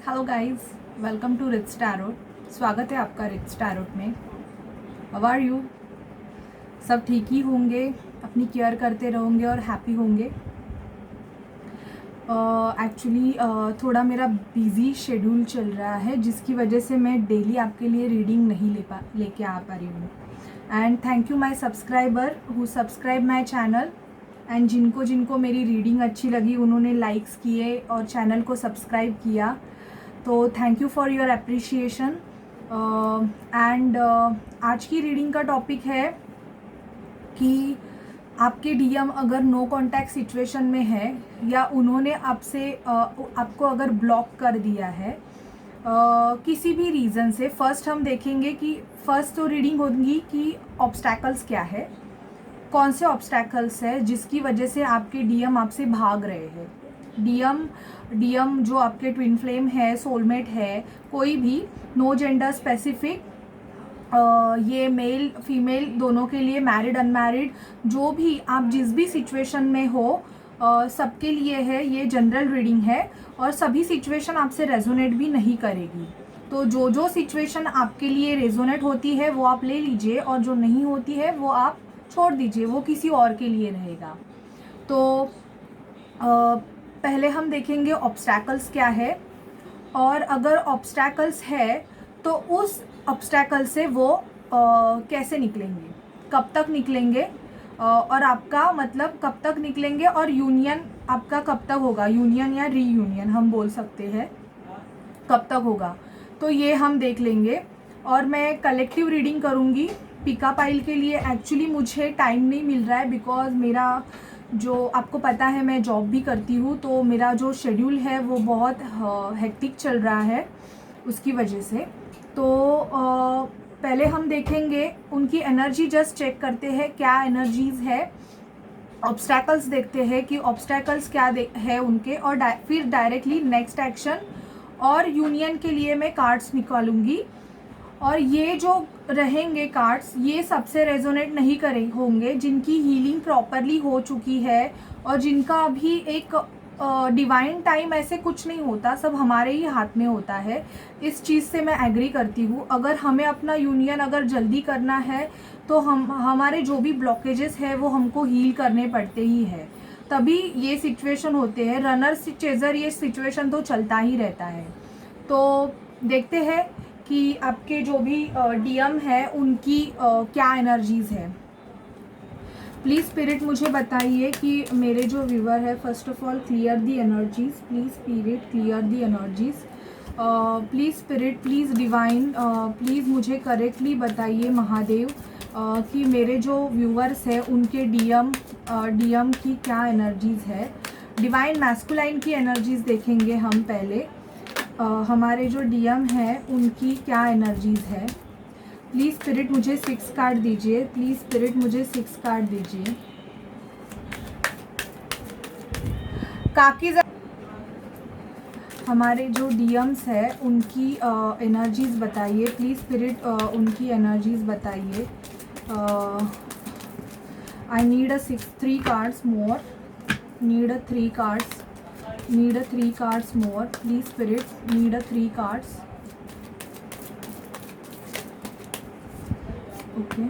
Hello guys, welcome to Rich Tarot. स्वागत है आपका रिच टैरोट में। How are you? सब ठीक ही होंगे, अपनी केयर करते रहोगे और हैप्पी होंगे। एक्चुअली थोड़ा मेरा बिजी शेड्यूल चल रहा है, जिसकी वजह से मैं डेली आपके लिए रीडिंग नहीं लेके आ पा रही हूँ। And thank you my subscriber who subscribe my channel. And जिनको जिनको मेरी रीडिंग अच्छी लगी उन्होंने लाइक्स किए और चैनल को सब्सक्राइब किया, तो thank you for your appreciation. And आज की रीडिंग का टॉपिक है कि आपके डीएम अगर नो कांटेक्ट सिचुएशन में है या उन्होंने आपको अगर ब्लॉक कर दिया है किसी भी रीज़न से। फर्स्ट हम देखेंगे कि फर्स्ट तो रीडिंग होगी कि ऑब्स्टैकल्स क्या है, कौन से ऑब्स्टैकल्स है जिसकी वजह से आपके डीएम आपसे भाग रहे हैं। डीएम जो आपके ट्विन फ्लेम है, सोलमेट है, कोई भी, नो जेंडर स्पेसिफिक, ये मेल फीमेल दोनों के लिए, मैरिड अनमैरिड, जो भी आप जिस भी सिचुएशन में हो सबके लिए है। ये जनरल रीडिंग है और सभी सिचुएशन आपसे रेजोनेट भी नहीं करेगी। तो जो जो सिचुएशन आपके लिए रेजोनेट होती है वो आप ले लीजिए और जो नहीं होती है वो आप छोड़ दीजिए, वो किसी और के लिए रहेगा। तो पहले हम देखेंगे ऑब्स्टैकल्स क्या है, और अगर ऑब्स्टैकल्स है तो उस ऑब्स्टैकल से वो कैसे निकलेंगे, कब तक निकलेंगे, और आपका मतलब कब तक निकलेंगे, और यूनियन आपका कब तक होगा, यूनियन या रीयूनियन हम बोल सकते हैं, कब तक होगा। तो ये हम देख लेंगे। और मैं कलेक्टिव रीडिंग करूँगी पिका पाइल के लिए। एक्चुअली मुझे टाइम नहीं मिल रहा है बिकॉज मेरा जो आपको पता है मैं जॉब भी करती हूँ, तो मेरा जो शेड्यूल है वो बहुत हेक्टिक चल रहा है उसकी वजह से। तो पहले हम देखेंगे उनकी एनर्जी, जस्ट चेक करते हैं क्या एनर्जीज़ है। ऑब्स्टैकल्स देखते हैं कि ऑब्स्टैकल्स क्या है उनके, और फिर डायरेक्टली नेक्स्ट एक्शन। और यूनियन के लिए मैं कार्ड्स निकालूंगी, और ये जो रहेंगे कार्ड्स ये सबसे रेजोनेट नहीं करे होंगे जिनकी हीलिंग प्रॉपरली हो चुकी है और जिनका अभी एक डिवाइन टाइम ऐसे कुछ नहीं होता, सब हमारे ही हाथ में होता है। इस चीज़ से मैं एग्री करती हूँ। अगर हमें अपना यूनियन अगर जल्दी करना है तो हमारे जो भी ब्लॉकेजेस है वो हमको हील करने पड़ते ही है, तभी ये सिचुएशन होते हैं। रनर चेजर ये सिचुएशन तो चलता ही रहता है। तो देखते हैं कि आपके जो भी डीएम है उनकी क्या एनर्जीज़ है। प्लीज़ स्पिरिट मुझे बताइए कि मेरे जो व्यूअर है, first of all clear the energies, please spirit clear the energies, please spirit, please divine, please मुझे करेक्टली बताइए महादेव कि मेरे जो व्यूअर्स हैं उनके डीएम की क्या एनर्जीज़ है। डिवाइन मैस्कुलाइन की एनर्जीज़ देखेंगे हम पहले। हमारे जो डीएम है उनकी क्या एनर्जीज़ है। प्लीज़ स्पिरिट मुझे 6 कार्ड दीजिए, प्लीज़ स्पिरिट मुझे 6 कार्ड दीजिए। हमारे जो डीएम्स है उनकी एनर्जीज़ बताइए, प्लीज़ स्पिरिट उनकी एनर्जीज़ बताइए। I need 3 cards more, need 3 cards, need a 3 cards more, please spirit, need a 3 cards. Okay.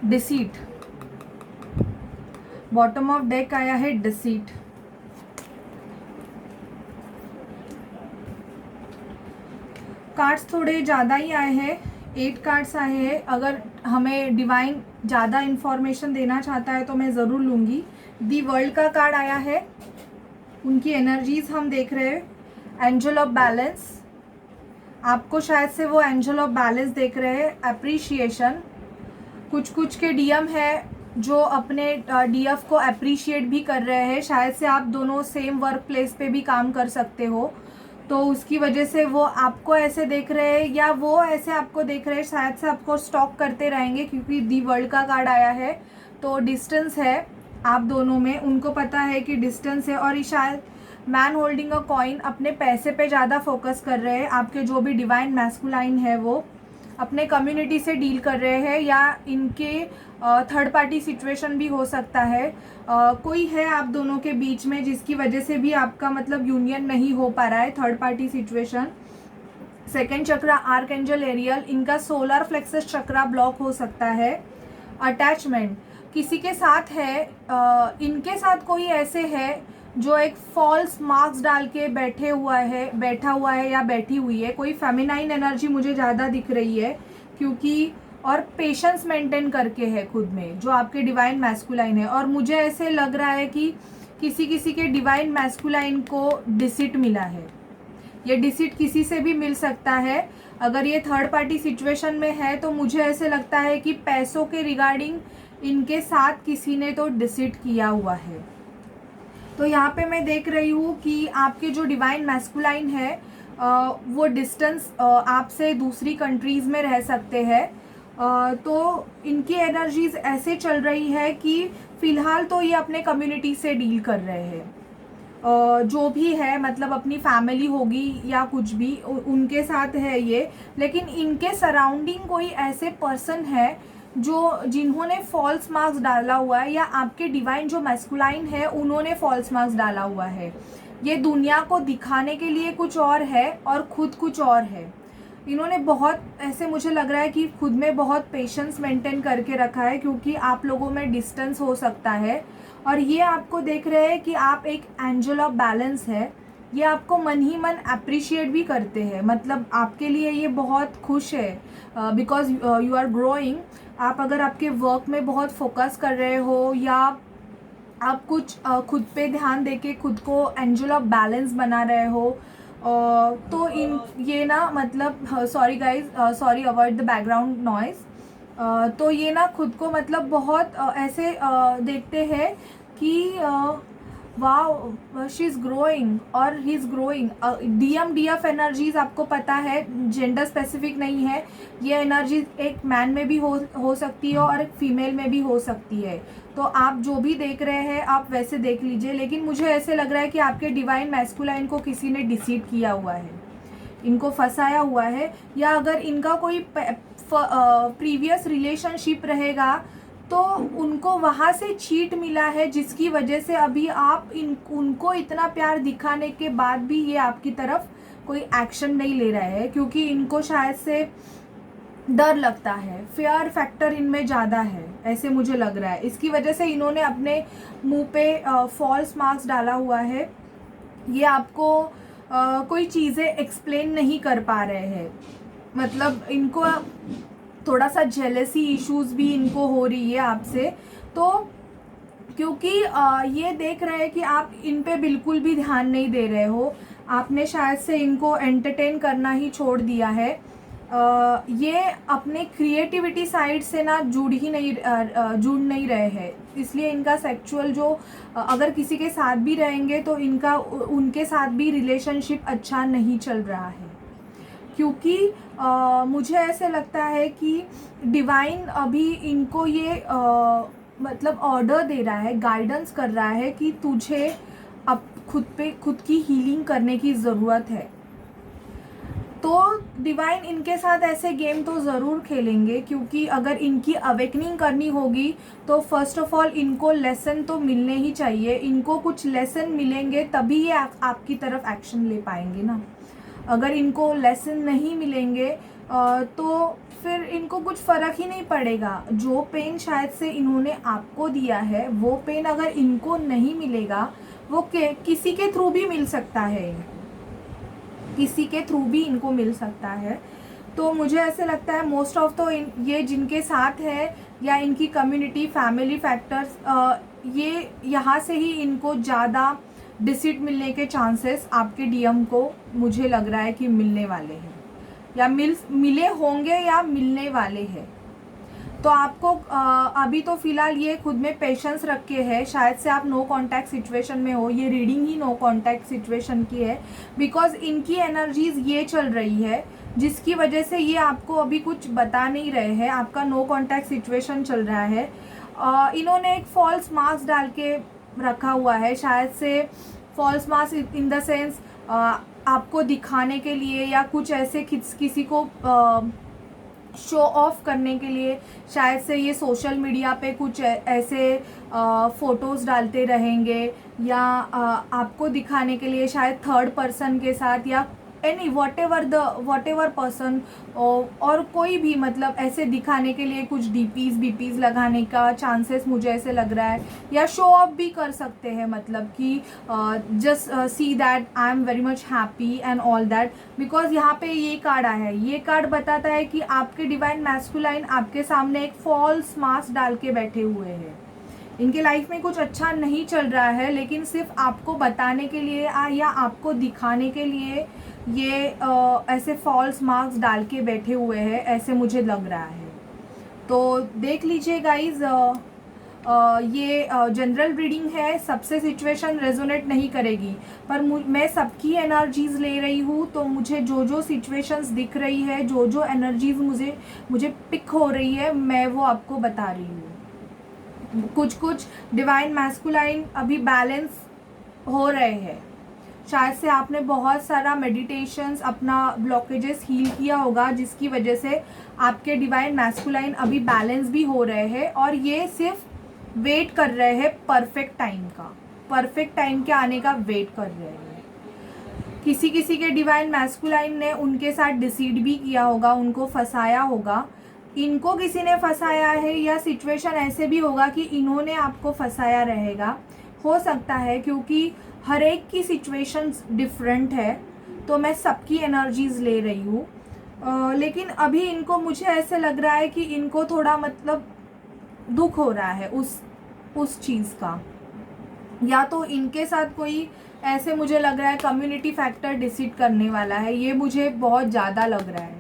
Deceit, bottom of deck आया है डिसीट। कार्ड्स थोड़े ज़्यादा ही आए हैं, 8 कार्ड्स आए हैं। अगर हमें डिवाइन ज़्यादा इन्फॉर्मेशन देना चाहता है तो मैं ज़रूर लूँगी। दी वर्ल्ड का कार्ड आया है, उनकी एनर्जीज़ हम देख रहे हैं। एंजल ऑफ बैलेंस, आपको शायद से वो एंजल ऑफ बैलेंस देख रहे हैं। अप्रिशिएशन, कुछ के डीएम है जो अपने डीएफ को अप्रिशिएट भी कर रहे हैं। शायद से आप दोनों सेम वर्क प्लेस पे भी काम कर सकते हो, तो उसकी वजह से वो आपको ऐसे देख रहे हैं या वो ऐसे आपको देख रहे हैं। शायद से आपको स्टॉक करते रहेंगे क्योंकि दी वर्ल्ड का कार्ड आया है, तो डिस्टेंस है आप दोनों में, उनको पता है कि डिस्टेंस है। और शायद मैन होल्डिंग अ कॉइन अपने पैसे पे ज़्यादा फोकस कर रहे हैं, आपके जो भी डिवाइन मैस्कुलाइन है वो। अपने कम्युनिटी से डील कर रहे हैं, या इनके थर्ड पार्टी सिचुएशन भी हो सकता है। कोई है आप दोनों के बीच में जिसकी वजह से भी आपका मतलब यूनियन नहीं हो पा रहा है, थर्ड पार्टी सिचुएशन। सेकेंड चक्रा आर्कएंजल एरियल, इनका सोलर फ्लेक्सस चक्रा ब्लॉक हो सकता है। अटैचमेंट किसी के साथ है, इनके साथ कोई ऐसे है जो एक फॉल्स मार्क्स डाल के बैठा हुआ है या बैठी हुई है। कोई फेमिनाइन एनर्जी मुझे ज़्यादा दिख रही है, क्योंकि और पेशेंस मेंटेन करके है खुद में, जो आपके डिवाइन मैस्कुलाइन है। और मुझे ऐसे लग रहा है कि किसी के डिवाइन मैस्कुलाइन को डिसिट मिला है। ये डिसिट किसी से भी मिल सकता है। अगर ये थर्ड पार्टी सिचुएशन में है तो मुझे ऐसे लगता है कि पैसों के रिगार्डिंग इनके साथ किसी ने तो डिसिट किया हुआ है। तो यहाँ पे मैं देख रही हूँ कि आपके जो डिवाइन मैस्कुलाइन है वो डिस्टेंस आपसे दूसरी कंट्रीज़ में रह सकते हैं। तो इनकी एनर्जीज ऐसे चल रही है कि फ़िलहाल तो ये अपने कम्युनिटी से डील कर रहे हैं, जो भी है, मतलब अपनी फैमिली होगी या कुछ भी उनके साथ है ये। लेकिन इनके सराउंडिंग कोई ऐसे पर्सन है जिन्होंने फॉल्स मार्क्स डाला हुआ है, या आपके डिवाइन जो मैस्कुलाइन है उन्होंने फॉल्स मार्क्स डाला हुआ है। ये दुनिया को दिखाने के लिए कुछ और है और खुद कुछ और है। इन्होंने बहुत ऐसे मुझे लग रहा है कि खुद में बहुत पेशेंस मेंटेन करके रखा है, क्योंकि आप लोगों में डिस्टेंस हो सकता है। और ये आपको देख रहे हैं कि आप एक एंजल ऑफ बैलेंस है। ये आपको मन ही मन अप्रिशिएट भी करते हैं, मतलब आपके लिए ये बहुत खुश है, बिकॉज यू आर ग्रोइंग। आप अगर आपके वर्क में बहुत फोकस कर रहे हो, या आप कुछ खुद पे ध्यान देके खुद को एंजल ऑफ बैलेंस बना रहे हो, तो ये ना मतलब sorry guys, sorry avoid the background noise. तो ये ना खुद को मतलब बहुत ऐसे देखते हैं कि वाह शी इज़ ग्रोइंग और he is growing. DMDF energies आपको पता है, जेंडर स्पेसिफिक नहीं है। ये एनर्जी एक मैन में भी हो सकती है और एक फीमेल में भी हो सकती है। तो आप जो भी देख रहे हैं आप वैसे देख लीजिए। लेकिन मुझे ऐसे लग रहा है कि आपके डिवाइन मैस्कुलाइन को किसी ने डिसीट किया हुआ है, इनको फंसाया हुआ है। या अगर इनका कोई प्रीवियस रिलेशनशिप रहेगा तो उनको वहाँ से चीट मिला है, जिसकी वजह से अभी आप उनको इतना प्यार दिखाने के बाद भी ये आपकी तरफ कोई एक्शन नहीं ले रहे हैं, क्योंकि इनको शायद से डर लगता है। फेयर फैक्टर इनमें ज़्यादा है, ऐसे मुझे लग रहा है। इसकी वजह से इन्होंने अपने मुंह पे फॉल्स मार्क्स डाला हुआ है। ये आपको कोई चीज़ें एक्सप्लेन नहीं कर पा रहे हैं, मतलब इनको थोड़ा सा जेलसी इश्यूज भी इनको हो रही है आपसे। तो क्योंकि ये देख रहे हैं कि आप इन पे बिल्कुल भी ध्यान नहीं दे रहे हो, आपने शायद से इनको एंटरटेन करना ही छोड़ दिया है। ये अपने क्रिएटिविटी साइड से ना जुड़ नहीं रहे हैं, इसलिए इनका सेक्सुअल जो अगर किसी के साथ भी रहेंगे तो इनका उनके साथ भी रिलेशनशिप अच्छा नहीं चल रहा है। क्योंकि मुझे ऐसे लगता है कि डिवाइन अभी इनको ये मतलब ऑर्डर दे रहा है, गाइडेंस कर रहा है कि तुझे अब खुद की हीलिंग करने की ज़रूरत है। तो डिवाइन इनके साथ ऐसे गेम तो ज़रूर खेलेंगे, क्योंकि अगर इनकी अवेकनिंग करनी होगी तो फर्स्ट ऑफ ऑल इनको लेसन तो मिलने ही चाहिए। इनको कुछ लेसन मिलेंगे तभी ये आपकी तरफ एक्शन ले पाएंगे ना। अगर इनको लेसन नहीं मिलेंगे तो फिर इनको कुछ फ़र्क ही नहीं पड़ेगा। जो पेन शायद से इन्होंने आपको दिया है वो पेन अगर इनको नहीं मिलेगा, वो किसी के थ्रू भी मिल सकता है, किसी के थ्रू भी इनको मिल सकता है। तो मुझे ऐसे लगता है मोस्ट ऑफ तो ये जिनके साथ है या इनकी कम्युनिटी फैमिली फैक्टर्स, ये यहाँ से ही इनको ज़्यादा डिसिट मिलने के चांसेस आपके डीएम को मुझे लग रहा है कि मिलने वाले हैं, या मिले होंगे या मिलने वाले हैं। तो आपको अभी तो फ़िलहाल ये खुद में पेशेंस रख के है। शायद से आप नो कांटेक्ट सिचुएशन में हो, ये रीडिंग ही नो कांटेक्ट सिचुएशन की है, बिकॉज इनकी एनर्जीज ये चल रही है जिसकी वजह से ये आपको अभी कुछ बता नहीं रहे हैं। आपका नो कांटेक्ट सिचुएशन चल रहा है। इन्होंने एक फॉल्स मार्क्स डाल के रखा हुआ है, शायद से false marks in the sense आपको दिखाने के लिए, या कुछ ऐसे किसी को शो ऑफ करने के लिए शायद से ये सोशल मीडिया पे कुछ ऐसे फ़ोटोज़ डालते रहेंगे, या आपको दिखाने के लिए शायद थर्ड पर्सन के साथ, या एनी वॉट एवर पर्सन, और कोई भी मतलब ऐसे दिखाने के लिए कुछ बीपीज़ लगाने का चांसेस मुझे ऐसे लग रहा है, या शो ऑफ भी कर सकते हैं, मतलब कि just see that I am very much happy and all that. Because यहाँ पे ये कार्ड आया है, ये कार्ड बताता है कि आपके डिवाइन मैस्कुलाइन आपके सामने एक फॉल्स मास्क डाल के बैठे हुए हैं। इनके लाइफ में कुछ अच्छा नहीं चल रहा है, लेकिन सिर्फ आपको बताने के लिए या आपको दिखाने के लिए ये ऐसे फॉल्स मार्क्स डाल के बैठे हुए हैं, ऐसे मुझे लग रहा है। तो देख लीजिए गाइज, ये जनरल रीडिंग है, सबसे सिचुएशन रेजोनेट नहीं करेगी, पर मैं सबकी एनर्जीज़ ले रही हूँ। तो मुझे जो सिचुएशंस दिख रही है, जो एनर्जीज़ मुझे पिक हो रही है, मैं वो आपको बता रही हूँ। कुछ डिवाइन मैस्कुलाइन अभी बैलेंस हो रहे हैं। शायद से आपने बहुत सारा मेडिटेशंस, अपना ब्लॉकेजेस हील किया होगा, जिसकी वजह से आपके डिवाइन मैस्कुलाइन अभी बैलेंस भी हो रहे हैं, और ये सिर्फ वेट कर रहे हैं परफेक्ट टाइम के आने का वेट कर रहे हैं। किसी के डिवाइन मैस्कुलाइन ने उनके साथ डिसीड भी किया होगा, उनको फंसाया होगा, इनको किसी ने फंसाया है, या सिचुएशन ऐसे भी होगा कि इन्होंने आपको फंसाया रहेगा, हो सकता है, क्योंकि हर एक की सिचुएशंस डिफरेंट है। तो मैं सबकी एनर्जीज़ ले रही हूँ, लेकिन अभी इनको मुझे ऐसे लग रहा है कि इनको थोड़ा मतलब दुख हो रहा है उस चीज़ का, या तो इनके साथ कोई ऐसे मुझे लग रहा है कम्युनिटी फैक्टर डिसीड करने वाला है, ये मुझे बहुत ज़्यादा लग रहा है।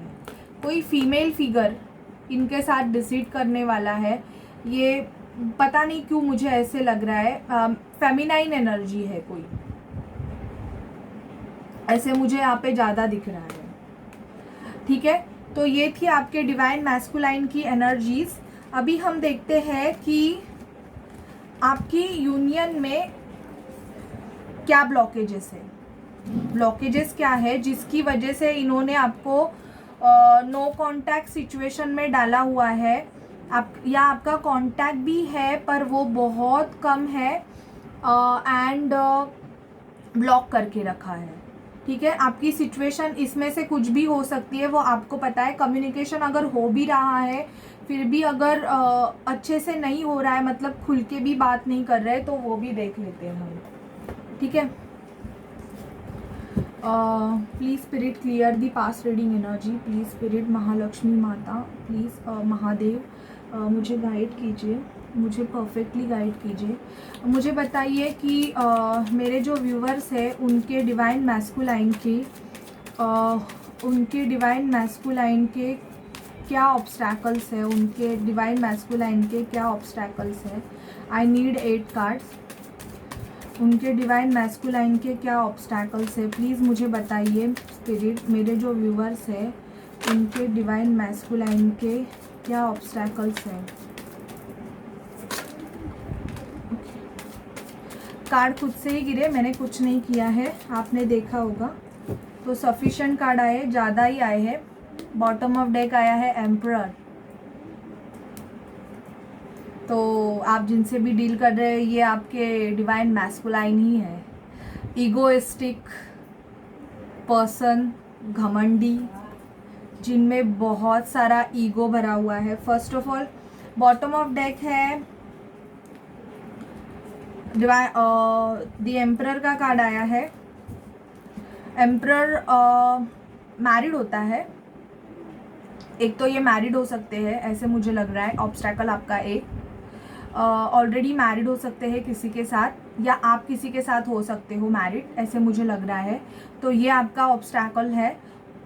कोई फीमेल फिगर इनके साथ डिसीड करने वाला है, ये पता नहीं क्यों मुझे ऐसे लग रहा है। फेमिनाइन एनर्जी है कोई, ऐसे मुझे यहाँ पे ज़्यादा दिख रहा है। ठीक है, तो ये थी आपके डिवाइन मैस्कुलाइन की एनर्जीज। अभी हम देखते हैं कि आपकी यूनियन में क्या ब्लॉकेजेस है। ब्लॉकेजेस क्या है जिसकी वजह से इन्होंने आपको नो कांटेक्ट सिचुएशन में डाला हुआ है, या आपका कांटेक्ट भी है पर वो बहुत कम है, एंड ब्लॉक करके रखा है। ठीक है, आपकी सिचुएशन इसमें से कुछ भी हो सकती है, वो आपको पता है। कम्युनिकेशन अगर हो भी रहा है, फिर भी अगर अच्छे से नहीं हो रहा है, मतलब खुल के भी बात नहीं कर रहे, तो वो भी देख लेते हैं हम। ठीक है, please spirit clear the past reading energy. Please spirit Mahalakshmi माता, प्लीज़ महादेव मुझे गाइड कीजिए, मुझे परफेक्टली गाइड कीजिए। मुझे बताइए कि मेरे जो व्यूवर्स हैं उनके डिवाइन मैस्कुलाइन के क्या ऑब्स्टैकल्स है, उनके डिवाइन मैस्कुलाइन के क्या ऑब्स्टैकल्स है। I need 8 cards. उनके डिवाइन मैस्कुलाइन के क्या ऑब्स्टैकल्स है, प्लीज़ मुझे बताइए स्पिरिट। मेरे जो व्यूवर्स हैं उनके डिवाइन मैस्कुलाइन के क्या ऑब्स्टैकल्स हैं। कार्ड खुद से ही गिरे, मैंने कुछ नहीं किया है, आपने देखा होगा। तो सफिशिएंट कार्ड आए, ज़्यादा ही आए हैं। बॉटम ऑफ डेक आया है एम्परर। तो आप जिनसे भी डील कर रहे हैं, ये आपके डिवाइन मैस्कुलाइन ही है। ईगोइस्टिक पर्सन, घमंडी, जिनमें बहुत सारा ईगो भरा हुआ है। First of all bottom of deck है द एम्परर का कार्ड आया है। एम्परर मैरिड होता है, एक तो ये मैरिड हो सकते हैं, ऐसे मुझे लग रहा है। ऑब्स्टैकल आपका एक ऑलरेडी मैरिड हो सकते हैं किसी के साथ, या आप किसी के साथ हो सकते हो मैरिड, ऐसे मुझे लग रहा है। तो ये आपका ऑब्स्टैकल है,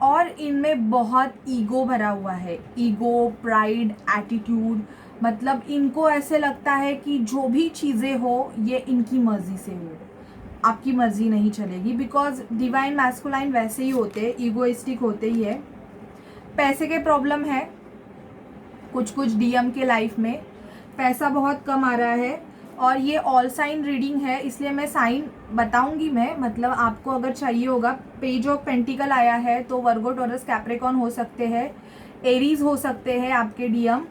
और इनमें बहुत ईगो भरा हुआ है। ईगो, प्राइड, एटीट्यूड, मतलब इनको ऐसे लगता है कि जो भी चीज़ें हो ये इनकी मर्जी से हो, आपकी मर्जी नहीं चलेगी। बिकॉज डिवाइन मैस्कुलाइन वैसे ही होते, ईगोइस्टिक होते ही है। पैसे के प्रॉब्लम है कुछ डीएम के लाइफ में, पैसा बहुत कम आ रहा है। और ये ऑल साइन रीडिंग है, इसलिए मैं साइन बताऊंगी मैं, मतलब आपको अगर चाहिए होगा। पेज ऑफ पेंटिकल आया है, तो वर्गो, टॉरस, कैप्रिकॉर्न हो सकते हैं। एरीज हो सकते हैं आपके डीएम।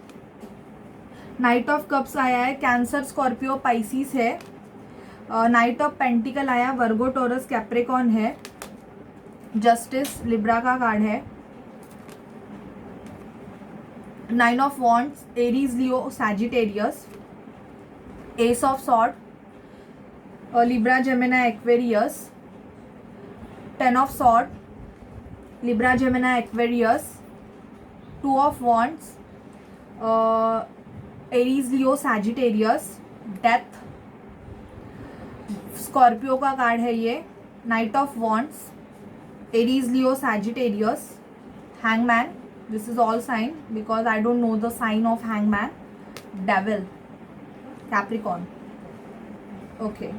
नाइट ऑफ कप्स आया है, कैंसर, स्कॉर्पियो, पाइसिस है। नाइट ऑफ पेंटिकल आया, वर्गो, टॉरस, कैप्रिकॉर्न है। जस्टिस, लिब्रा का कार्ड है। Nine of wands, Aries, Leo, Sagittarius. Ace of sword, Libra, Gemini, Aquarius. Ten of sword, Libra, Gemini, Aquarius. Two of wands, Aries, Leo, Sagittarius. Death, Scorpio का card है ये। Knight of wands, Aries, Leo, Sagittarius. Hangman, this is all sign because I don't know the sign of hangman. Devil, Capricorn. Okay,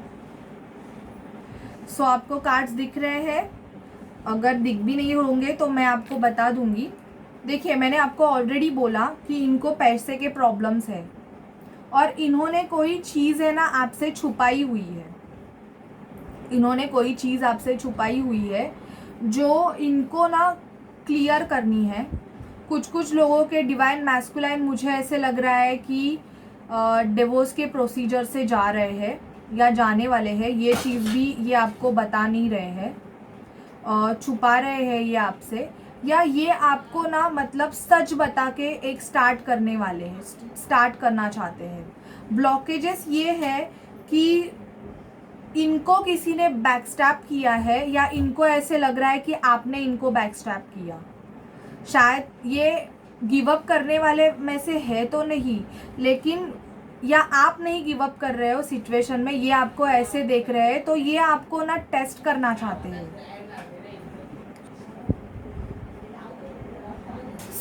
सो आपको cards दिख रहे हैं? अगर दिख भी नहीं होंगे तो मैं आपको बता दूंगी। देखिए, मैंने आपको ऑलरेडी बोला कि इनको पैसे के प्रॉब्लम्स है और इन्होंने कोई चीज़ है ना आपसे छुपाई हुई है। इन्होंने कोई चीज़ आपसे छुपाई हुई है जो इनको ना क्लियर करनी है। कुछ लोगों के डिवाइन मैस्कुलाइन मुझे ऐसे लग रहा है कि डिवोर्स के प्रोसीजर से जा रहे हैं या जाने वाले हैं। ये चीज़ भी ये आपको बता नहीं रहे हैं, छुपा रहे हैं ये आपसे, या ये आपको ना मतलब सच बता के एक स्टार्ट करने वाले हैं, स्टार्ट करना चाहते हैं। ब्लॉकेजेस ये है कि इनको किसी ने बैकस्टैप किया है या इनको ऐसे लग रहा है कि आपने इनको बैकस्टैप किया। शायद ये गिव अप करने वाले में से है तो नहीं, लेकिन या आप नहीं गिव अप कर रहे हो सिचुएशन में, ये आपको ऐसे देख रहे हैं तो ये आपको ना टेस्ट करना चाहते हैं।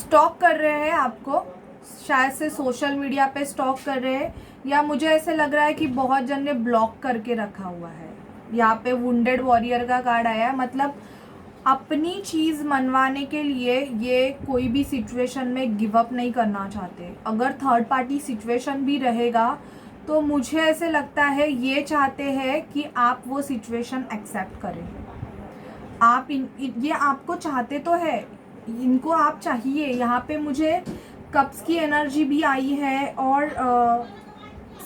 स्टॉक कर रहे हैं आपको, शायद से सोशल मीडिया पे स्टॉक कर रहे हैं, या मुझे ऐसे लग रहा है कि बहुत जन ने ब्लॉक करके रखा हुआ है। यहाँ पे वुंडेड वॉरियर का कार्ड आया है, मतलब अपनी चीज़ मनवाने के लिए ये कोई भी सिचुएशन में गिव अप नहीं करना चाहते। अगर थर्ड पार्टी सिचुएशन भी रहेगा तो मुझे ऐसे लगता है ये चाहते हैं कि आप वो सिचुएशन एक्सेप्ट करें। आप ये आपको चाहते तो है, इनको आप चाहिए। यहाँ पे मुझे कप्स की एनर्जी भी आई है और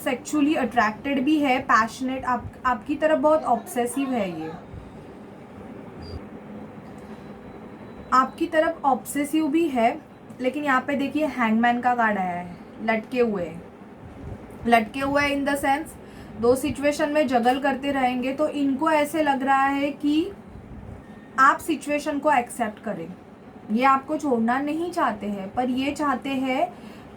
सेक्सुअली अट्रैक्टेड भी है, पैशनेट, आपकी तरफ बहुत ऑब्सेसिव है। ये आपकी तरफ ऑब्सेसिव भी है, लेकिन यहाँ पे देखिए हैंगमैन का कार्ड आया है, लटके हुए इन द सेंस दो सिचुएशन में जगल करते रहेंगे। तो इनको ऐसे लग रहा है कि आप सिचुएशन को एक्सेप्ट करें। ये आपको छोड़ना नहीं चाहते हैं, पर ये चाहते हैं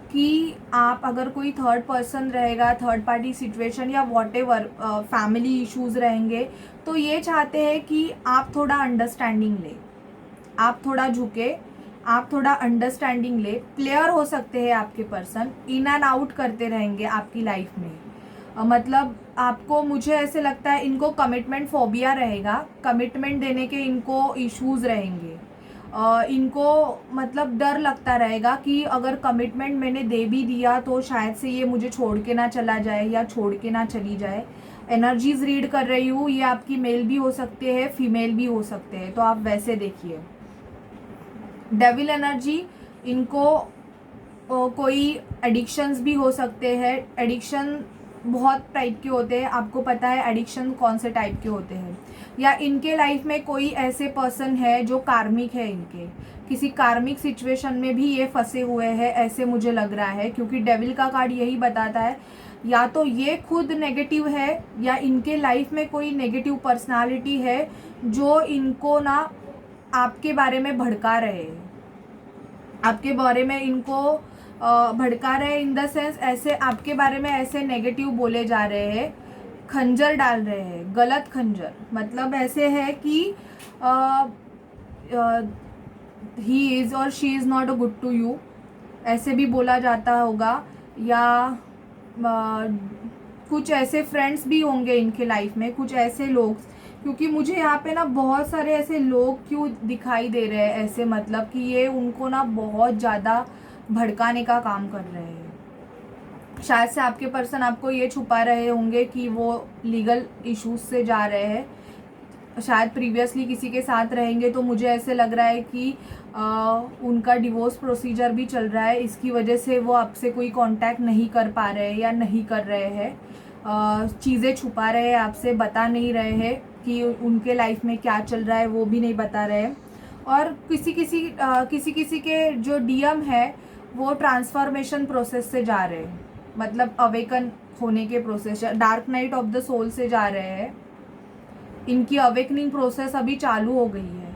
कि आप, अगर कोई थर्ड पर्सन रहेगा, थर्ड पार्टी सिचुएशन या व्हाटएवर फैमिली इश्यूज रहेंगे, तो ये चाहते हैं कि आप थोड़ा अंडरस्टैंडिंग ले, आप थोड़ा झुके, आप थोड़ा अंडरस्टैंडिंग ले। प्लेयर हो सकते हैं आपके पर्सन, इन एंड आउट करते रहेंगे आपकी लाइफ में। मतलब आपको, मुझे ऐसे लगता है इनको कमिटमेंट फोबिया रहेगा, कमिटमेंट देने के इनको इश्यूज रहेंगे। इनको मतलब डर लगता रहेगा कि अगर कमिटमेंट मैंने दे भी दिया तो शायद से ये मुझे छोड़ के ना चला जाए या छोड़ के ना चली जाए। एनर्जीज रीड कर रही हूँ, ये आपकी मेल भी हो सकते हैं, फीमेल भी हो सकते हैं, तो आप वैसे देखिए। डेविल एनर्जी, इनको कोई एडिक्शंस भी हो सकते हैं। एडिक्शन बहुत टाइप के होते हैं, आपको पता है एडिक्शन कौन से टाइप के होते हैं। या इनके लाइफ में कोई ऐसे पर्सन है जो कार्मिक है, इनके किसी कार्मिक सिचुएशन में भी ये फंसे हुए हैं, ऐसे मुझे लग रहा है, क्योंकि डेविल का कार्ड यही बताता है। या तो ये खुद नेगेटिव है या इनके लाइफ में कोई नेगेटिव पर्सनालिटी है जो इनको ना आपके बारे में भड़का रहे हैं, आपके बारे में इनको भड़का रहे इन द सेंस, ऐसे आपके बारे में ऐसे नेगेटिव बोले जा रहे हैं, खंजर डाल रहे हैं, गलत खंजर। मतलब ऐसे है कि ही इज़ और she is not a good to you, ऐसे भी बोला जाता होगा। या कुछ ऐसे फ्रेंड्स भी होंगे इनके लाइफ में, कुछ ऐसे लोग, क्योंकि मुझे यहाँ पे ना बहुत सारे ऐसे लोग क्यों दिखाई दे रहे हैं ऐसे, मतलब कि ये उनको ना बहुत ज़्यादा भड़काने का काम कर रहे हैं। शायद से आपके पर्सन आपको ये छुपा रहे होंगे कि वो लीगल इश्यूज से जा रहे हैं, शायद प्रीवियसली किसी के साथ रहेंगे, तो मुझे ऐसे लग रहा है कि उनका डिवोर्स प्रोसीजर भी चल रहा है, इसकी वजह से वो आपसे कोई कांटेक्ट नहीं कर पा रहे हैं या नहीं कर रहे हैं, चीज़ें छुपा रहे हैं आपसे, बता नहीं रहे हैं कि उनके लाइफ में क्या चल रहा है, वो भी नहीं बता रहे हैं। और किसी किसी के जो डीएम है वो ट्रांसफॉर्मेशन प्रोसेस से जा रहे हैं, मतलब अवेकन होने के process, dark night of the soul से जा रहे हैं। इनकी अवेकनिंग प्रोसेस अभी चालू हो गई है,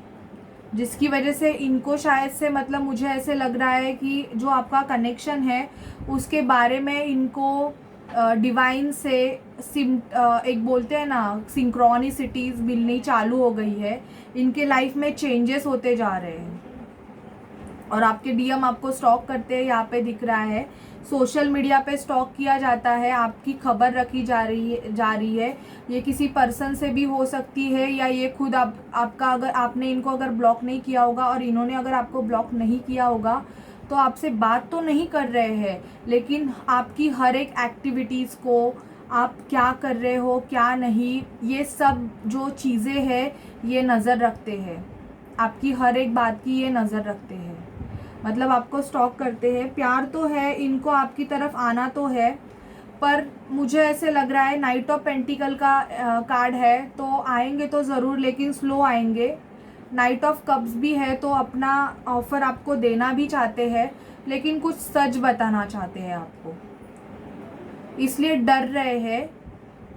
जिसकी वजह से इनको शायद से, मतलब मुझे ऐसे लग रहा है कि जो आपका कनेक्शन है उसके बारे में इनको डिवाइन से एक बोलते हैं ना सिंक्रोनिसिटीज़ मिलनी चालू हो गई है। इनके लाइफ में चेंजेस होते जा रहे हैं और आपके डीएम आपको स्टॉक करते हैं, यहाँ पे दिख रहा है। सोशल मीडिया पे स्टॉक किया जाता है, आपकी खबर रखी जा रही है। ये किसी पर्सन से भी हो सकती है या ये खुद आपका, अगर आपने इनको अगर ब्लॉक नहीं किया होगा और इन्होंने अगर आपको ब्लॉक नहीं किया होगा तो आपसे बात तो नहीं कर रहे हैं, लेकिन आपकी हर एक एक्टिविटीज़ को, आप क्या कर रहे हो क्या नहीं, ये सब जो चीज़ें हैं ये नज़र रखते हैं, आपकी हर एक बात की ये नज़र रखते हैं, मतलब आपको स्टॉक करते हैं। प्यार तो है इनको, आपकी तरफ आना तो है, पर मुझे ऐसे लग रहा है नाइट ऑफ पेंटिकल का कार्ड है, तो आएंगे तो ज़रूर लेकिन स्लो आएंगे। नाइट ऑफ कप्स भी है, तो अपना ऑफ़र आपको देना भी चाहते हैं, लेकिन कुछ सच बताना चाहते हैं आपको, इसलिए डर रहे हैं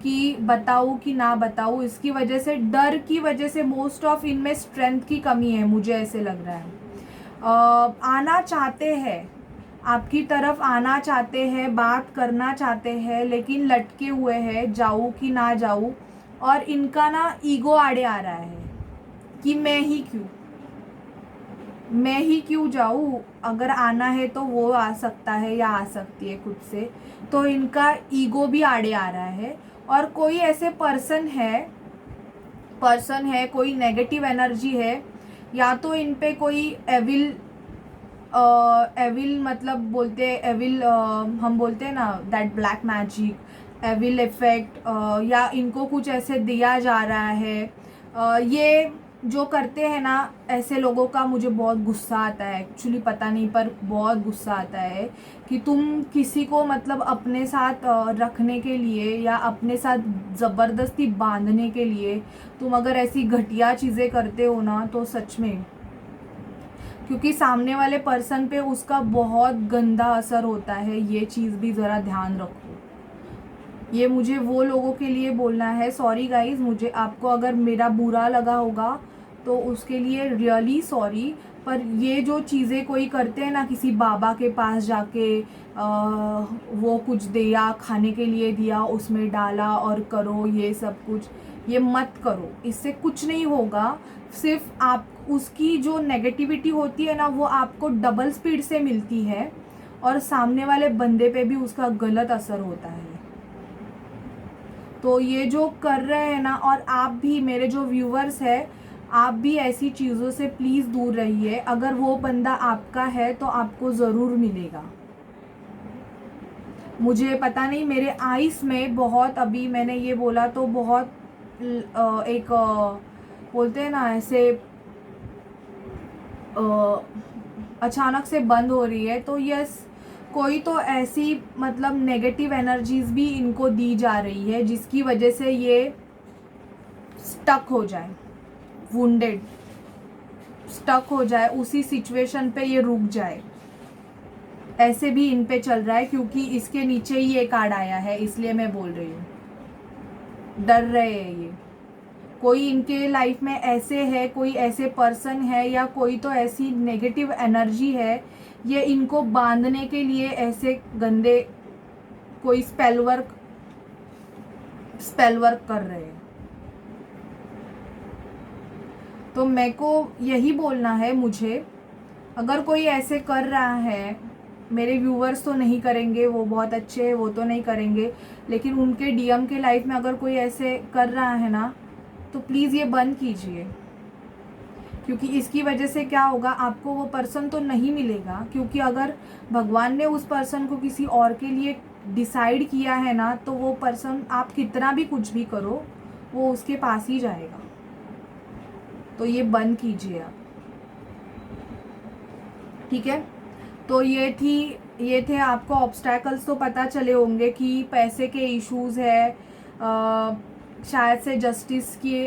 कि बताऊँ कि ना बताऊँ। इसकी वजह से, डर की वजह से मोस्ट ऑफ इनमें स्ट्रेंथ की कमी है, मुझे ऐसे लग रहा है। आना चाहते हैं, आपकी तरफ आना चाहते हैं, बात करना चाहते हैं, लेकिन लटके हुए हैं, जाऊँ कि ना जाऊँ। और इनका ना ईगो आड़े आ रहा है कि मैं ही क्यों जाऊँ, अगर आना है तो वो आ सकता है या आ सकती है खुद से, तो इनका ईगो भी आड़े आ रहा है। और कोई ऐसे पर्सन है, कोई नेगेटिव एनर्जी है, या तो इन पे कोई एविल मतलब बोलते हैं एविल, हम बोलते हैं ना that black magic, evil effect, या इनको कुछ ऐसे दिया जा रहा है। ये जो करते हैं ना ऐसे लोगों का, मुझे बहुत गुस्सा आता है एक्चुअली, पता नहीं पर बहुत गुस्सा आता है कि तुम किसी को मतलब अपने साथ रखने के लिए या अपने साथ ज़बरदस्ती बांधने के लिए तुम अगर ऐसी घटिया चीज़ें करते हो ना, तो सच में, क्योंकि सामने वाले पर्सन पे उसका बहुत गंदा असर होता है, ये चीज़ भी ज़रा ध्यान रखो। ये मुझे वो लोगों के लिए बोलना है, सॉरी गाइज, मुझे आपको अगर मेरा बुरा लगा होगा तो उसके लिए रियली सॉरी। पर ये जो चीज़ें कोई करते हैं ना, किसी बाबा के पास जाके वो कुछ दिया, खाने के लिए दिया, उसमें डाला और करो ये सब कुछ, ये मत करो, इससे कुछ नहीं होगा। सिर्फ आप उसकी जो नेगेटिविटी होती है ना, वो आपको डबल स्पीड से मिलती है और सामने वाले बंदे पे भी उसका गलत असर होता है। तो ये जो कर रहे हैं ना, और आप भी, मेरे जो व्यूवर्स हैं, आप भी ऐसी चीज़ों से प्लीज़ दूर रहिए। अगर वो बंदा आपका है तो आपको ज़रूर मिलेगा। मुझे पता नहीं, मेरे आइस में बहुत, अभी मैंने ये बोला तो बहुत एक बोलते हैं ना ऐसे अचानक से बंद हो रही है, तो यस, कोई तो ऐसी मतलब नेगेटिव एनर्जीज भी इनको दी जा रही है जिसकी वजह से ये स्टक हो जाए, वुंडेड स्टक हो जाए, उसी सिचुएशन पे ये रुक जाए, ऐसे भी इन पे चल रहा है। क्योंकि इसके नीचे ही ये कार्ड आया है, इसलिए मैं बोल रही हूँ, डर रहे हैं ये। कोई इनके लाइफ में ऐसे है, कोई ऐसे पर्सन है या कोई तो ऐसी नेगेटिव एनर्जी है, ये इनको बांधने के लिए ऐसे गंदे कोई स्पेल वर्क कर रहे हैं। तो मेरे को यही बोलना है, मुझे अगर कोई ऐसे कर रहा है, मेरे व्यूवर्स तो नहीं करेंगे, वो बहुत अच्छे हैं, वो तो नहीं करेंगे, लेकिन उनके डीएम के लाइफ में अगर कोई ऐसे कर रहा है ना, तो प्लीज़ ये बंद कीजिए। क्योंकि इसकी वजह से क्या होगा, आपको वो पर्सन तो नहीं मिलेगा, क्योंकि अगर भगवान ने उस पर्सन को किसी और के लिए डिसाइड किया है ना, तो वो पर्सन, आप कितना भी कुछ भी करो, वो उसके पास ही जाएगा। तो ये बंद कीजिए आप, ठीक है। तो ये थे आपको ऑब्स्टैकल्स तो पता चले होंगे कि पैसे के इश्यूज़ है, शायद से जस्टिस की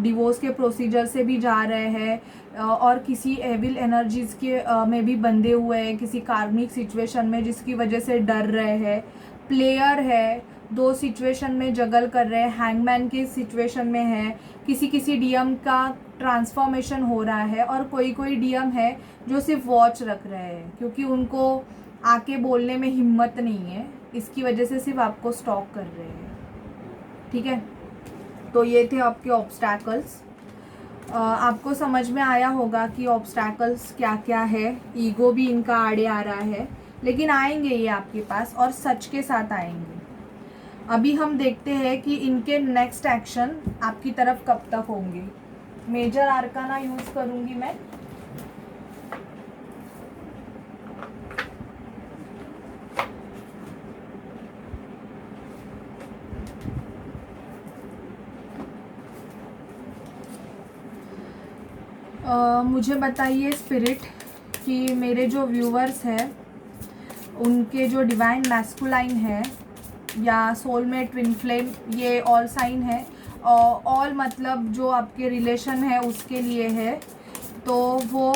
डिवोर्स के प्रोसीजर से भी जा रहे हैं, और किसी एविल एनर्जीज़ के में भी बंधे हुए हैं किसी कार्मिक सिचुएशन में, जिसकी वजह से डर रहे हैं। प्लेयर है, 2 सिचुएशन में जगल कर रहे हैं, हैंगमैन की सिचुएशन में है, किसी डीएम का ट्रांसफॉर्मेशन हो रहा है, और कोई डीएम है जो सिर्फ वॉच रख रहे हैं क्योंकि उनको आके बोलने में हिम्मत नहीं है, इसकी वजह से सिर्फ आपको स्टॉक कर रहे हैं, ठीक है। तो ये थे आपके ऑब्स्टैकल्स। आपको समझ में आया होगा कि ऑब्स्टैकल्स क्या क्या है। ईगो भी इनका आड़े आ रहा है, लेकिन आएंगे ये आपके पास और सच के साथ आएंगे। अभी हम देखते हैं कि इनके नेक्स्ट एक्शन आपकी तरफ कब तक होंगे। मेजर आर्काना यूज़ करूँगी मैं। मुझे बताइए स्पिरिट कि मेरे जो व्यूवर्स हैं उनके जो डिवाइन मैस्कुलाइन है या सोलमेट, ट्विन फ्लेम, ये ऑल साइन है, ऑल मतलब जो आपके रिलेशन है उसके लिए है, तो वो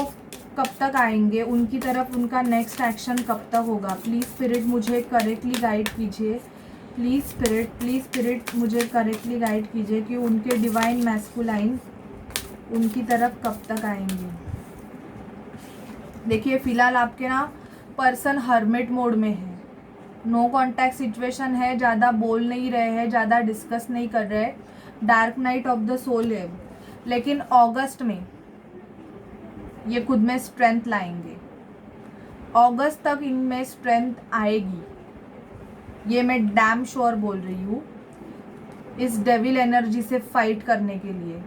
कब तक आएंगे, उनकी तरफ उनका नेक्स्ट एक्शन कब तक होगा। प्लीज़ स्पिरिट मुझे करेक्टली गाइड कीजिए। प्लीज़ स्पिरिट मुझे करेक्टली गाइड कीजिए कि उनके डिवाइन मैस्कुलाइन उनकी तरफ कब तक आएंगे। देखिए फ़िलहाल आपके ना पर्सन हर्मिट मोड में है, नो कांटेक्ट सिचुएशन है, ज़्यादा बोल नहीं रहे हैं, ज़्यादा डिस्कस नहीं कर रहे, dark night of the soul है। लेकिन अगस्त में ये खुद में स्ट्रेंथ लाएंगे, अगस्त तक इनमें स्ट्रेंथ आएगी, ये मैं डैम श्योर बोल रही हूँ, इस डेविल एनर्जी से फाइट करने के लिए,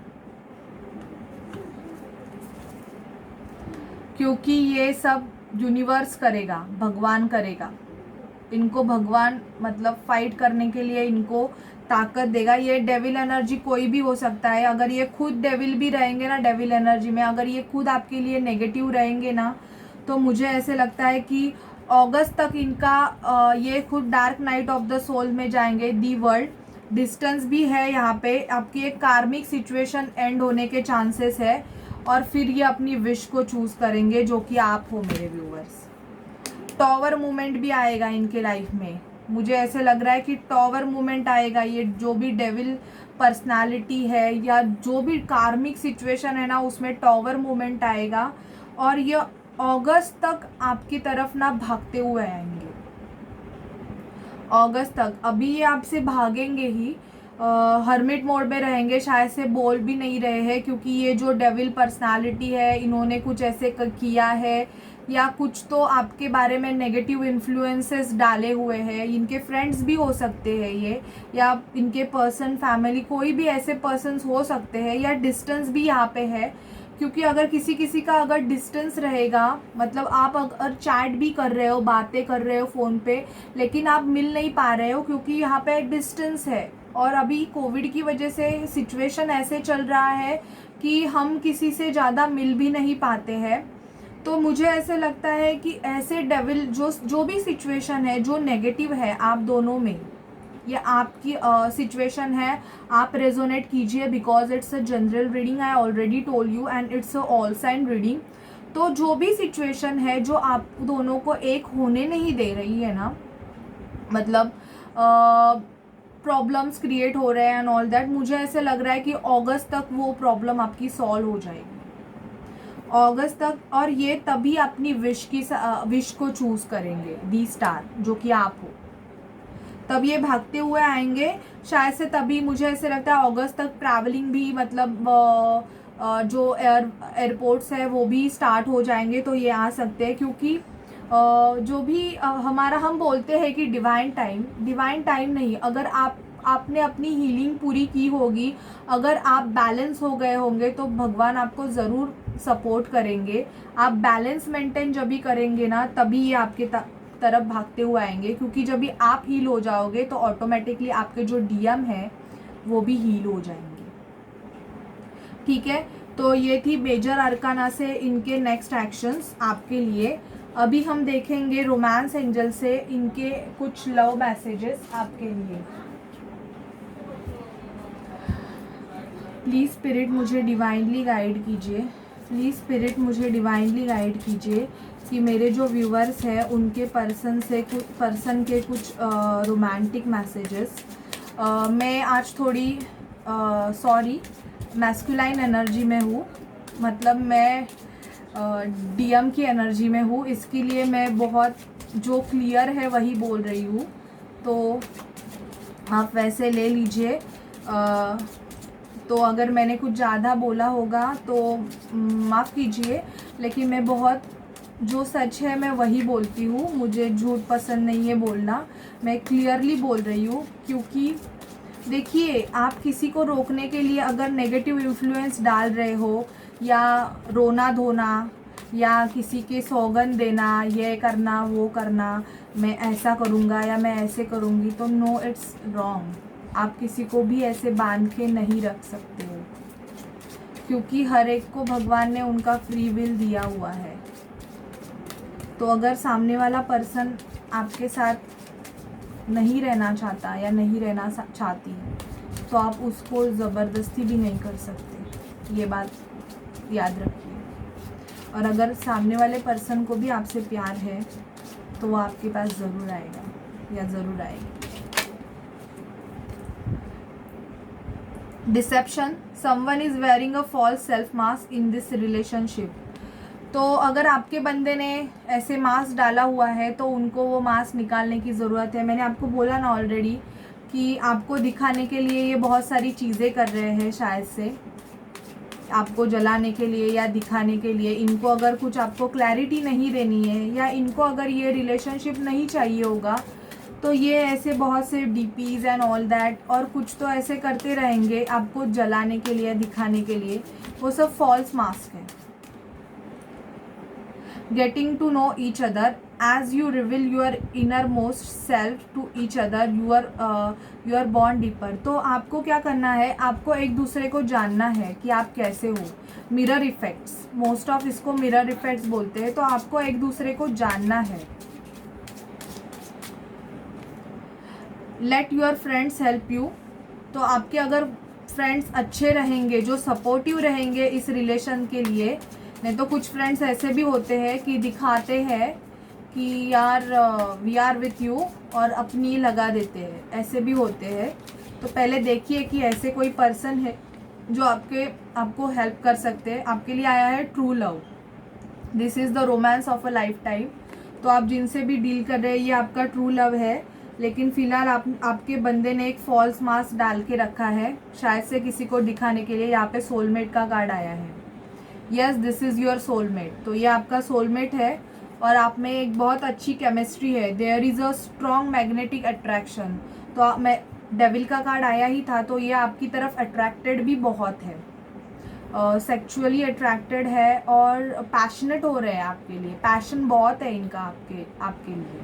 क्योंकि ये सब यूनिवर्स करेगा, भगवान करेगा। इनको भगवान मतलब फाइट करने के लिए इनको ताकत देगा। ये डेविल एनर्जी कोई भी हो सकता है, अगर ये खुद डेविल भी रहेंगे ना, डेविल एनर्जी में अगर ये खुद आपके लिए नेगेटिव रहेंगे ना, तो मुझे ऐसे लगता है कि अगस्त तक इनका ये खुद dark night of the soul में जाएंगे। दी वर्ल्ड डिस्टेंस भी है यहाँ पे, आपकी एक कार्मिक सिचुएशन एंड होने के चांसेस है, और फिर ये अपनी विश को चूज करेंगे जो कि आप हो मेरे व्यूअर्स। टॉवर मूवमेंट भी आएगा इनके लाइफ में, मुझे ऐसे लग रहा है कि टॉवर मूवमेंट आएगा। ये जो भी डेविल पर्सनालिटी है या जो भी कार्मिक सिचुएशन है ना, उसमें टॉवर मूवमेंट आएगा, और ये अगस्त तक आपकी तरफ ना भागते हुए आएंगे। अगस्त तक अभी ये आपसे भागेंगे ही, हर्मिट मोड में रहेंगे, शायद से बोल भी नहीं रहे हैं, क्योंकि ये जो डेविल पर्सनालिटी है इन्होंने कुछ ऐसे किया है या कुछ तो आपके बारे में नेगेटिव इन्फ्लुएंसेस डाले हुए हैं। इनके फ्रेंड्स भी हो सकते हैं ये, या इनके पर्सन, फैमिली, कोई भी ऐसे पर्सन्स हो सकते हैं, या डिस्टेंस भी यहाँ पे है, क्योंकि अगर किसी का अगर डिस्टेंस रहेगा, मतलब आप अगर चैट भी कर रहे हो, बातें कर रहे हो फ़ोन पे, लेकिन आप मिल नहीं पा रहे हो क्योंकि यहाँ पे डिस्टेंस है, और अभी कोविड की वजह से सिचुएशन ऐसे चल रहा है कि हम किसी से ज़्यादा मिल भी नहीं पाते हैं। तो मुझे ऐसे लगता है कि ऐसे डेविल जो भी सिचुएशन है जो नेगेटिव है आप दोनों में, ये आपकी सिचुएशन है, आप रेजोनेट कीजिए, because it's a general reading, I already told you, and it's a all sign reading. तो जो भी सिचुएशन है जो आप दोनों को एक होने नहीं दे रही है ना, मतलब प्रॉब्लम्स क्रिएट हो रहे हैं एंड ऑल दैट, मुझे ऐसे लग रहा है कि अगस्त तक वो प्रॉब्लम आपकी सॉल्व हो जाएगी, अगस्त तक। और ये तभी अपनी विश को चूज करेंगे, दी स्टार जो कि आप हो, तब ये भागते हुए आएंगे। शायद से तभी मुझे ऐसे लगता है अगस्त तक ट्रैवलिंग भी, मतलब जो एयरपोर्ट्स है वो भी स्टार्ट हो जाएंगे, तो ये आ सकते हैं, क्योंकि जो भी हमारा हम बोलते हैं कि डिवाइन टाइम नहीं, अगर आपने अपनी हीलिंग पूरी की होगी, अगर आप बैलेंस हो गए होंगे, तो भगवान आपको ज़रूर सपोर्ट करेंगे। आप बैलेंस मेंटेन जब भी करेंगे ना, तभी ये आपके तरफ भागते हुए आएंगे, क्योंकि जब भी आप हील हो जाओगे तो ऑटोमेटिकली आपके जो डीएम है वो भी हील हो जाएंगे। ठीक है, तो ये थी मेजर अरकाना से इनके नेक्स्ट एक्शंस आपके लिए। अभी हम देखेंगे रोमांस एंजल से इनके कुछ लव मैसेजेस आपके लिए। प्लीज़ स्पिरिट मुझे डिवाइनली गाइड कीजिए, प्लीज़ स्पिरिट मुझे डिवाइनली गाइड कीजिए कि मेरे जो व्यूवर्स हैं उनके पर्सन के कुछ रोमांटिक मैसेजेस। मैं आज थोड़ी सॉरी मैस्कुलाइन एनर्जी में हूँ, मतलब मैं डीएम की एनर्जी में हूँ, इसके लिए मैं बहुत जो क्लियर है वही बोल रही हूँ, तो आप वैसे ले लीजिए। तो अगर मैंने कुछ ज़्यादा बोला होगा तो माफ़ कीजिए, लेकिन मैं बहुत जो सच है मैं वही बोलती हूँ, मुझे झूठ पसंद नहीं है बोलना, मैं क्लियरली बोल रही हूँ। क्योंकि देखिए, आप किसी को रोकने के लिए अगर नेगेटिव इन्फ्लुएंस डाल रहे हो या रोना धोना या किसी के सौगंध देना, ये करना वो करना, मैं ऐसा करूँगा या मैं ऐसे करूँगी, तो नो, इट्स रॉन्ग। आप किसी को भी ऐसे बांध के नहीं रख सकते हो, क्योंकि हर एक को भगवान ने उनका फ्री विल दिया हुआ है। तो अगर सामने वाला पर्सन आपके साथ नहीं रहना चाहता या नहीं रहना चाहती, तो आप उसको ज़बरदस्ती भी नहीं कर सकते, ये बात याद रखिए। और अगर सामने वाले पर्सन को भी आपसे प्यार है तो वो आपके पास ज़रूर आएगा या ज़रूर आएगी। Deception, someone is wearing a false self mask in this relationship. तो अगर आपके बंदे ने ऐसे मास्क डाला हुआ है तो उनको वो मास्क निकालने की ज़रूरत है। मैंने आपको बोला ना ऑलरेडी कि आपको दिखाने के लिए ये बहुत सारी चीज़ें कर रहे हैं, शायद से आपको जलाने के लिए या दिखाने के लिए। इनको अगर कुछ आपको क्लैरिटी नहीं देनी है या इनको अगर ये रिलेशनशिप नहीं चाहिए होगा, तो ये ऐसे बहुत से डीपीज एंड ऑल दैट और कुछ तो ऐसे करते रहेंगे आपको जलाने के लिए, दिखाने के लिए। वो सब फॉल्स मास्क है। Getting to know each other as you reveal your innermost self to each other, your bond deeper. तो आपको क्या करना है, आपको एक दूसरे को जानना है कि आप कैसे हो। मिरर इफेक्ट्स, मोस्ट ऑफ इसको मिरर इफेक्ट्स बोलते हैं। तो आपको एक दूसरे को जानना है। Let your friends help you. तो आपके अगर फ्रेंड्स अच्छे रहेंगे, जो सपोर्टिव रहेंगे इस रिलेशन के लिए, नहीं तो कुछ फ्रेंड्स ऐसे भी होते हैं कि दिखाते हैं कि यार वी आर विथ यू और अपनी लगा देते हैं, ऐसे भी होते हैं। तो पहले देखिए कि ऐसे कोई पर्सन है जो आपको हेल्प कर सकते हैं। आपके लिए आया है true love, this is the romance of a life time. तो आप जिनसे भी डील कर रहे हैं ये आपका ट्रू लव है, लेकिन फ़िलहाल आपके बंदे ने एक फॉल्स मास्क डाल के रखा है, शायद से किसी को दिखाने के लिए। यहाँ पे सोलमेट का कार्ड आया है। Yes, this is your soulmate. तो ये आपका सोलमेट है और आप में एक बहुत अच्छी केमिस्ट्री है। There is a strong magnetic attraction. तो मैं डेविल का कार्ड आया ही था, तो ये आपकी तरफ अट्रैक्टेड भी बहुत है, सेक्चुअली अट्रैक्टेड है और पैशनेट हो रहे हैं आपके लिए। पैशन बहुत है इनका आपके लिए,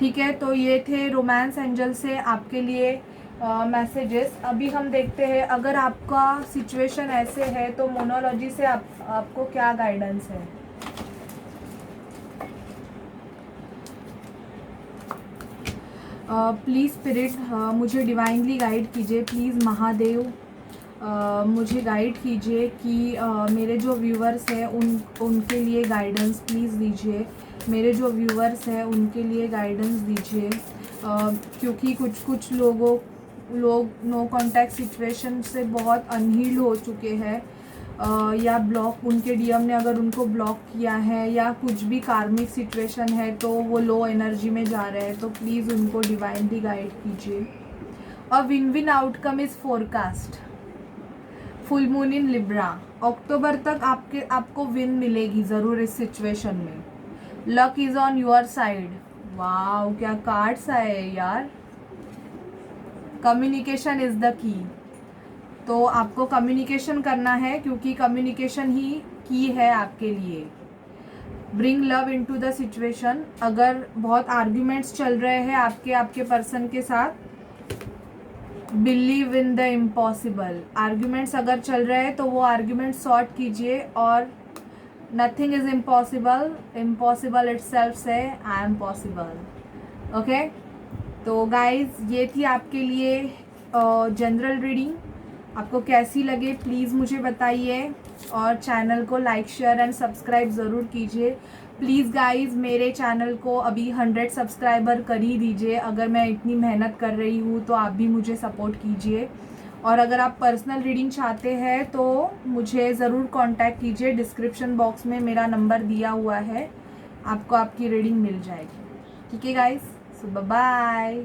ठीक है। तो ये थे रोमांस एंजल से आपके लिए मैसेजेस। अभी हम देखते हैं अगर आपका सिचुएशन ऐसे है तो मोनोलॉजी से आपको क्या गाइडेंस है। प्लीज़ स्पिरिट मुझे डिवाइनली गाइड कीजिए, प्लीज़ महादेव मुझे गाइड कीजिए कि मेरे जो व्यूवर्स हैं उनके लिए गाइडेंस प्लीज़ दीजिए। मेरे जो व्यूवर्स हैं उनके लिए गाइडेंस दीजिए, क्योंकि कुछ लोग नो कांटेक्ट सिचुएशन से बहुत अनहील्ड हो चुके हैं, या ब्लॉक उनके डीएम ने अगर उनको ब्लॉक किया है या कुछ भी कार्मिक सिचुएशन है तो वो लो एनर्जी में जा रहे हैं। तो प्लीज़ उनको डिवाइनली गाइड कीजिए। A win win outcome is forecast, full moon in Libra. अक्टूबर तक आपको विन मिलेगी ज़रूर इस सिचुएशन में। Luck is on your side. Wow, क्या कार्ड्स आए यार। Communication is the key. तो आपको कम्युनिकेशन करना है, क्योंकि कम्युनिकेशन ही की है आपके लिए। Bring love into the situation. अगर बहुत आर्ग्यूमेंट्स चल रहे हैं आपके पर्सन के साथ, believe in the impossible. Arguments अगर चल रहे हैं तो वो आर्ग्यूमेंट सॉर्ट कीजिए, और nothing is impossible, impossible itself से आई एम पॉसिबल। ओके, तो गाइज ये थी आपके लिए जनरल रीडिंग। आपको कैसी लगे प्लीज़ मुझे बताइए, और चैनल को लाइक शेयर एंड सब्सक्राइब ज़रूर कीजिए। प्लीज़ गाइज मेरे चैनल को अभी 100 सब्सक्राइबर कर ही दीजिए। अगर मैं इतनी मेहनत कर रही हूँ तो आप भी मुझे सपोर्ट कीजिए। और अगर आप पर्सनल रीडिंग चाहते हैं तो मुझे ज़रूर कांटेक्ट कीजिए, डिस्क्रिप्शन बॉक्स में मेरा नंबर दिया हुआ है, आपको आपकी रीडिंग मिल जाएगी। ठीक है गाइज, सो बाय।